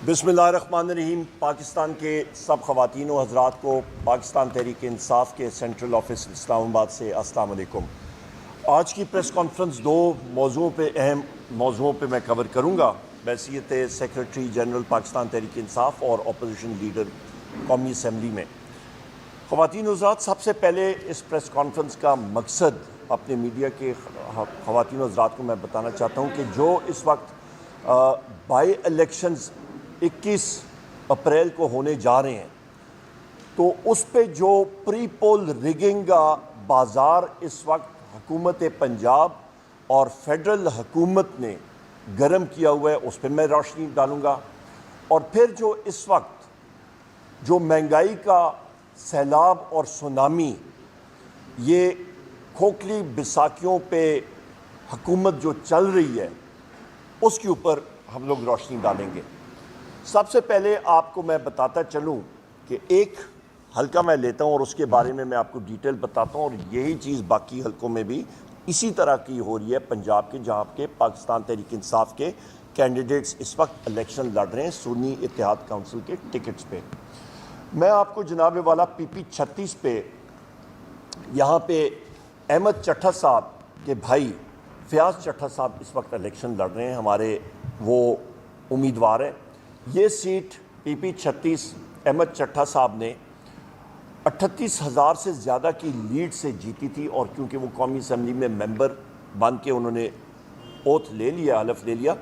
बिस्मिल्लाहिर्रहमानिर्रहीम। पाकिस्तान के सब ख़वातीन व हज़रात को पाकिस्तान तहरीक इंसाफ के सेंट्रल ऑफिस इस्लामाबाद से अस्सलाम वालेकुम। आज की प्रेस कॉन्फ्रेंस दो मौज़ूओं पे अहम मौज़ूओं पे मैं कवर करूँगा, बहसीयत सेक्रेटरी जनरल पाकिस्तान तहरीक इंसाफ और अपोजिशन लीडर कौमी असम्बली में। ख़वातीन व हज़रात, सबसे पहले इस प्रेस कॉन्फ्रेंस का मकसद अपने मीडिया के ख़वातीन व हज़रात को मैं बताना चाहता हूँ कि जो इस वक्त बाई इलेक्शंस 21 अप्रैल को होने जा रहे हैं, तो उस पे जो प्री पोल रिगिंग का बाज़ार इस वक्त हुकूमत पंजाब और फेडरल हुकूमत ने गर्म किया हुआ है, उस पर मैं रोशनी डालूँगा। और फिर जो इस वक्त जो महंगाई का सैलाब और सुनामी, ये खोखली बिसाखियों पे हुकूमत जो चल रही है, उसके ऊपर हम लोग रोशनी डालेंगे। सबसे पहले आपको मैं बताता चलूं कि एक हल्का मैं लेता हूं और उसके बारे में मैं आपको डिटेल बताता हूं, और यही चीज़ बाकी हल्कों में भी इसी तरह की हो रही है पंजाब के, जहां के पाकिस्तान तहरीक इंसाफ के कैंडिडेट्स इस वक्त इलेक्शन लड़ रहे हैं सुन्नी इत्तेहाद काउंसिल के टिकट्स पे। मैं आपको जनाब वाला PP 36 पे यहाँ पे अहमद चट्ठा साहब के भाई फयाज चट्ठा साहब इस वक्त इलेक्शन लड़ रहे हैं, हमारे वो उम्मीदवार हैं। ये सीट PP 36 अहमद चट्ठा साहब ने 38,000 से ज़्यादा की लीड से जीती थी, और क्योंकि वो कौमी असम्बली में मेंबर बन के उन्होंने ओथ ले लिया, हलफ ले लिया,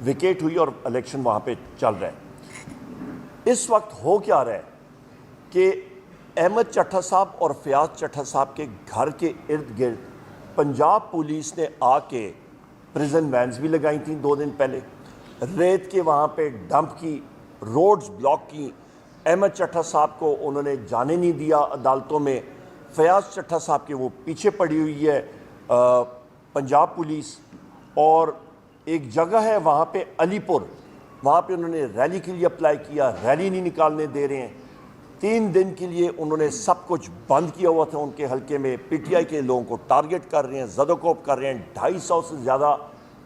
विकेट हुई और इलेक्शन वहाँ पे चल रहा है। इस वक्त हो क्या रहा है कि अहमद चट्ठा साहब और फयाज चट्ठा साहब के घर के इर्द गिर्द पंजाब पुलिस ने आके प्रिजन वैन्स भी लगाई थी 2 दिन पहले, रेत के वहाँ पे डंप की, रोड्स ब्लॉक की। अहमद चट्ठा साहब को उन्होंने जाने नहीं दिया अदालतों में। फयाज चट्ठा साहब के वो पीछे पड़ी हुई है पंजाब पुलिस। और एक जगह है वहाँ पे अलीपुर, वहाँ पे उन्होंने रैली के लिए अप्लाई किया, रैली नहीं निकालने दे रहे हैं। 3 दिन के लिए उन्होंने सब कुछ बंद किया हुआ था उनके हल्के में। PTI के लोगों को टारगेट कर रहे हैं, ज़दोकोब कर रहे हैं। 250 से ज़्यादा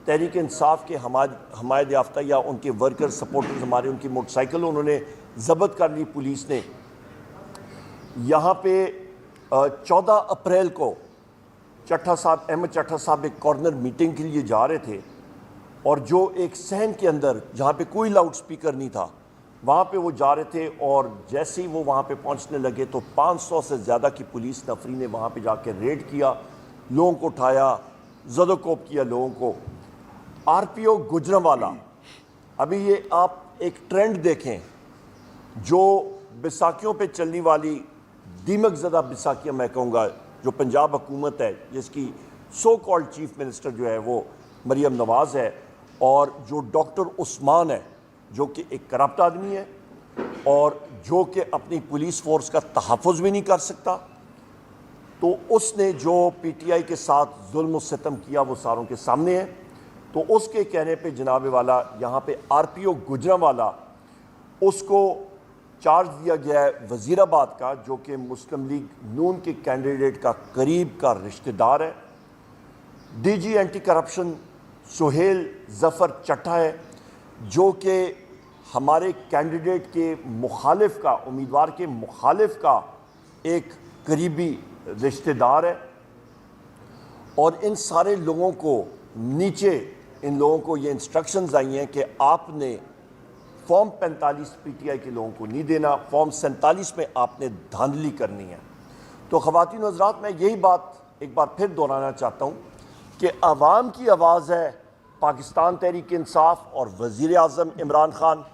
तहरीक इंसाफ के हमायत याफ्ता या उनके वर्कर सपोर्टर्स हमारे, उनकी मोटरसाइकिल उन्होंने ज़ब्त कर ली पुलिस ने। यहाँ पे 14 अप्रैल को चट्ठा साहब, अहमद चट्ठा साहब एक कॉर्नर मीटिंग के लिए जा रहे थे, और जो एक सहन के अंदर जहाँ पे कोई लाउड स्पीकर नहीं था, वहाँ पे वो जा रहे थे। और जैसे ही वो वहाँ पे पहुँचने लगे तो 500 से ज़्यादा की पुलिस नफरी ने वहाँ पे जाके रेड किया, लोगों को उठाया, ज़दोकोब किया लोगों को। RPO गुजरांवाला, अभी ये आप एक ट्रेंड देखें, जो बिसाखियों पे चलने वाली दीमक ज़दा बिसाखियाँ मैं कहूँगा, जो पंजाब हुकूमत है जिसकी सो कॉल्ड चीफ मिनिस्टर जो है वो मरियम नवाज़ है, और जो डॉक्टर उस्मान है जो कि एक करप्ट आदमी है और जो कि अपनी पुलिस फोर्स का तहफ़्फ़ुज़ भी नहीं कर सकता, तो उसने जो PTI के साथ जुल्म सितम किया वो सारों के सामने है। तो उसके कहने पे जनाब वाला यहाँ पे RPO गुजरांवाला, उसको चार्ज दिया गया है वज़ीराबाद का, जो कि मुस्लिम लीग नून के कैंडिडेट का करीब का रिश्तेदार है। DG anti corruption Suhail Zafar Chattha है, जो कि हमारे कैंडिडेट के मुखालिफ का, उम्मीदवार के मुखालिफ का एक करीबी रिश्तेदार है। और इन सारे लोगों को नीचे, इन लोगों को ये इंस्ट्रक्शंस आई हैं कि आपने फॉर्म 45 PTI के लोगों को नहीं देना, फॉर्म 47 में आपने धांधली करनी है। तो ख़वातीन व हज़रात, मैं यही बात एक बार फिर दोहराना चाहता हूँ कि आवाम की आवाज़ है पाकिस्तान तहरीक इंसाफ और वज़ीर आज़म इमरान खान,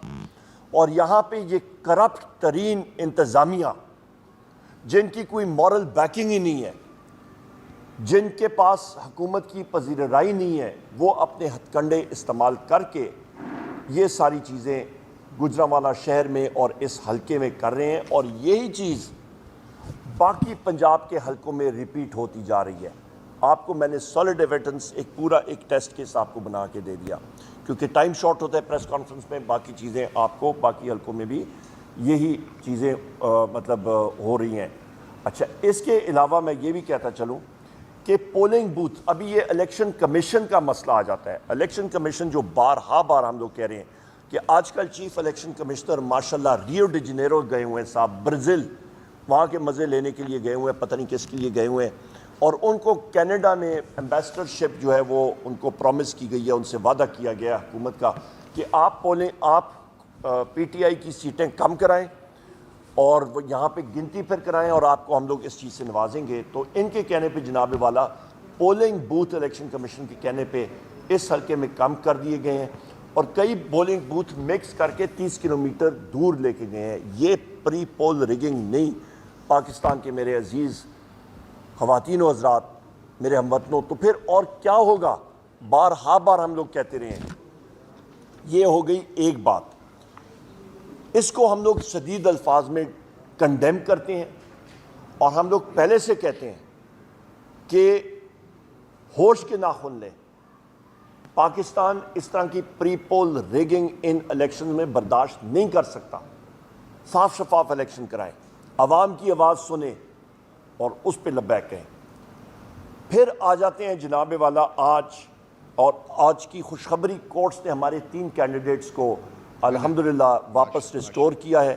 और यहाँ पे ये करप्ट तरीन इंतज़ामिया, जिनकी कोई मॉरल बैकिंग ही नहीं है, जिनके पास हुकूमत की पजीराई नहीं है, वो अपने हथकंडे इस्तेमाल करके ये सारी चीज़ें गुजरांवाला शहर में और इस हलके में कर रहे हैं। और यही चीज़ बाकी पंजाब के हलकों में रिपीट होती जा रही है। आपको मैंने सॉलिड एविडेंस, एक पूरा एक टेस्ट केस आपको बना के दे दिया, क्योंकि टाइम शॉर्ट होता है प्रेस कॉन्फ्रेंस में। बाकी चीज़ें आपको बाकी हलकों में भी यही चीज़ें मतलब हो रही हैं। अच्छा, इसके अलावा मैं ये भी कहता चलूँ कि पोलिंग बूथ, अभी ये इलेक्शन कमीशन का मसला आ जाता है। इलेक्शन कमीशन जो बार हम लोग कह रहे हैं کہ آج کل چیف الیکشن کمشنر ماشاءاللہ ریو ڈی جنیرو گئے ہوئے ہیں صاحب، برازیل، وہاں کے مزے لینے کے لیے گئے ہوئے ہیں، پتہ نہیں کس کے لیے گئے ہوئے ہیں، اور ان کو کینیڈا میں ایمبیسڈرشپ جو ہے وہ ان کو پرومس کی گئی ہے، ان سے وعدہ کیا گیا حکومت کا کہ آپ پی ٹی آئی کی سیٹیں کم کرائیں اور وہ یہاں پہ گنتی پھر کرائیں اور آپ کو ہم لوگ اس چیز سے نوازیں گے۔ تو ان کے کہنے پہ جناب والا پولنگ بوتھ الیکشن کمیشن کے کہنے پہ اس حلقے میں کم کر دیے گئے ہیں اور کئی پولنگ بوتھ مکس کر کے 30 کلومیٹر دور لے کے گئے ہیں۔ یہ پری پول ریگنگ نہیں پاکستان کے میرے عزیز خواتین و حضرات، میرے ہم وطنوں، تو پھر اور کیا ہوگا؟ بار ہم لوگ کہتے رہے ہیں۔ یہ ہو گئی ایک بات، اس کو ہم لوگ شدید الفاظ میں کنڈیم کرتے ہیں اور ہم لوگ پہلے سے کہتے ہیں کہ ہوش کے ناخن لیں۔ پاکستان اس طرح کی پری پول ریگنگ ان الیکشن میں برداشت نہیں کر سکتا۔ صاف شفاف الیکشن کرائیں، عوام کی آواز سنیں اور اس پہ لبیک کہیں۔ پھر آ جاتے ہیں جناب والا آج کی خوشخبری، کورٹس نے ہمارے 3 کینڈیڈیٹس کو الحمدللہ واپس ریسٹور کیا ہے۔